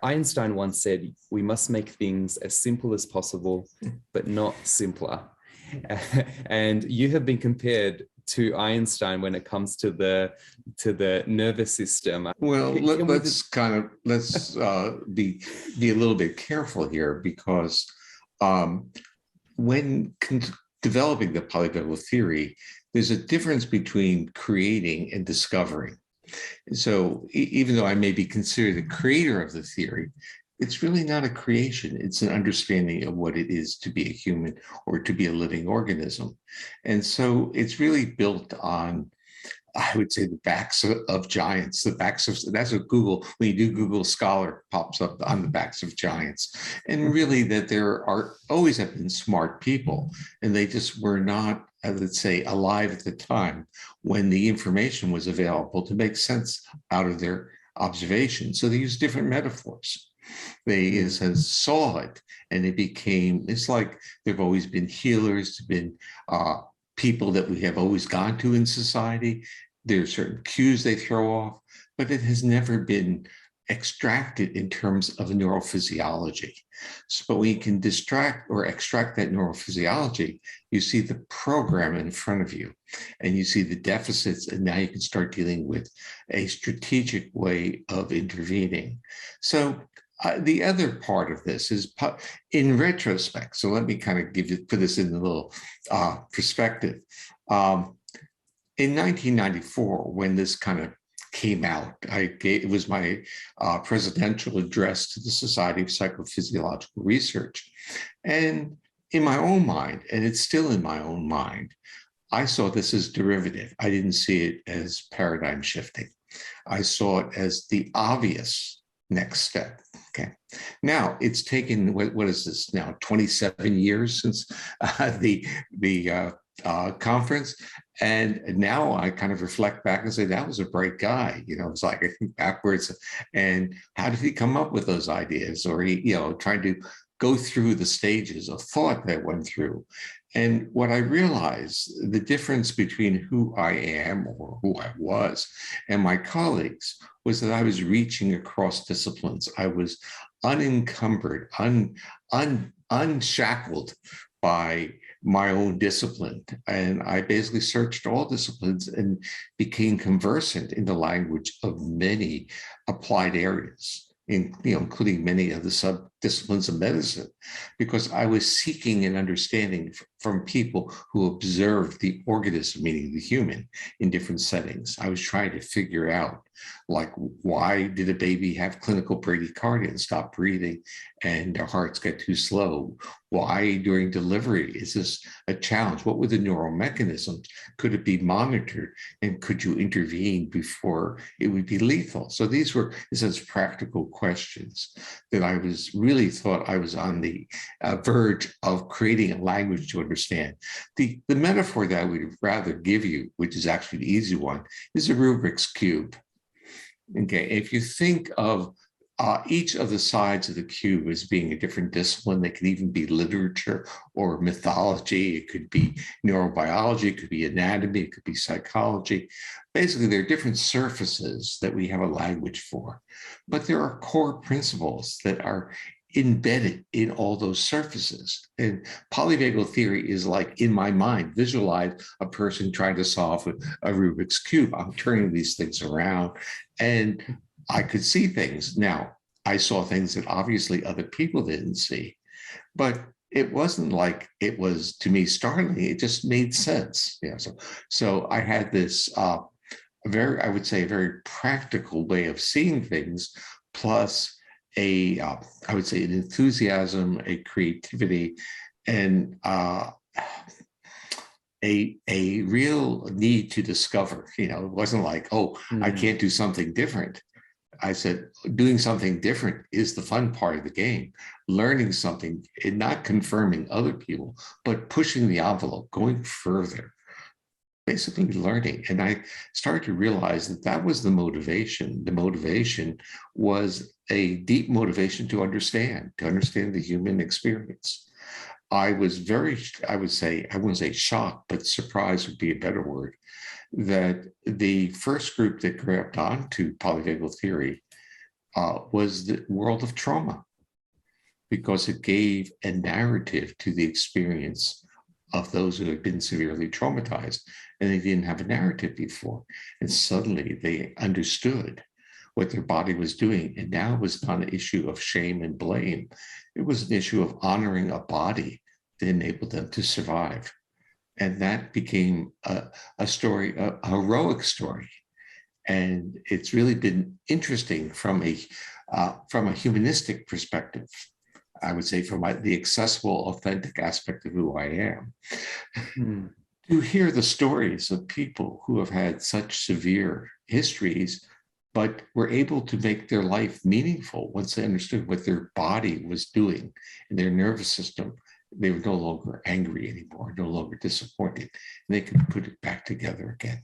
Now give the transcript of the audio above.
Einstein once said, we must make things as simple as possible, but not simpler. And you have been compared to Einstein when it comes to the nervous system. Well, let's be a little bit careful here, because when developing the polyvagal theory, there's a difference between creating and discovering. So even though I may be considered the creator of the theory, it's really not a creation. It's an understanding of what it is to be a human or to be a living organism. And so it's really built on, I would say, the backs of giants, that's what Google, when you do Google Scholar, pops up on the backs of giants. And really that there are always have been smart people, and they just were not, let's say, alive at the time when the information was available to make sense out of their observations. So they used different metaphors. They saw it, and it became, it's like there've always been healers, been people that we have always gone to in society. There are certain cues they throw off, but it has never been extracted in terms of neurophysiology. But when you can extract that neurophysiology, you see the program in front of you, and you see the deficits, and now you can start dealing with a strategic way of intervening. So the other part of this is in retrospect. So let me kind of put this in a little perspective. In 1994, when this kind of came out, it was my presidential address to the Society of Psychophysiological Research. And in my own mind, and it's still in my own mind, I saw this as derivative. I didn't see it as paradigm shifting. I saw it as the obvious next step. Okay. Now it's taken, what is this now, 27 years since the conference. And now I kind of reflect back and say, that was a bright guy. It's like I think backwards. And how did he come up with those ideas? Or he, trying to go through the stages of thought that went through. And what I realized, the difference between who I am or who I was and my colleagues, was that I was reaching across disciplines. I was unencumbered, unshackled by my own discipline. And I basically searched all disciplines and became conversant in the language of many applied areas, including many of the sub-disciplines of medicine, because I was seeking an understanding from people who observed the organism, meaning the human, in different settings. I was trying to figure out, like, why did a baby have clinical bradycardia and stop breathing and their hearts get too slow? Why during delivery is this a challenge? What were the neural mechanisms? Could it be monitored? And could you intervene before it would be lethal? So these were, in a sense, practical questions that I really thought I was on the verge of creating a language to understand. The metaphor that I would rather give you, which is actually the easy one, is a Rubik's Cube. Okay, if you think of each of the sides of the cube as being a different discipline, they could even be literature or mythology, it could be neurobiology, it could be anatomy, it could be psychology. Basically, there are different surfaces that we have a language for, but there are core principles that are embedded in all those surfaces. And polyvagal theory is like, in my mind, visualize a person trying to solve a Rubik's Cube. I'm turning these things around, and I could see things. Now, I saw things that obviously other people didn't see, but it wasn't like it was, to me, startling. It just made sense. Yeah. So I had this I would say, a very practical way of seeing things, plus I would say, an enthusiasm, a creativity, and a real need to discover. It wasn't like, oh, I can't do something different. I said, doing something different is the fun part of the game. Learning something and not confirming other people, but pushing the envelope, going further, basically learning. And I started to realize that that was the motivation. The motivation was a deep motivation to understand the human experience. I was very, I would say, I wouldn't say shocked, but surprised would be a better word, that the first group that grabbed onto polyvagal theory was the world of trauma, because it gave a narrative to the experience of those who had been severely traumatized, and they didn't have a narrative before. And suddenly they understood what their body was doing. And now it was not an issue of shame and blame. It was an issue of honoring a body that enabled them to survive. And that became a story, a heroic story. And it's really been interesting from a humanistic perspective. I would say from the accessible, authentic aspect of who I am, to hear the stories of people who have had such severe histories, but were able to make their life meaningful once they understood what their body was doing in their nervous system. They were no longer angry anymore, no longer disappointed, and they could put it back together again.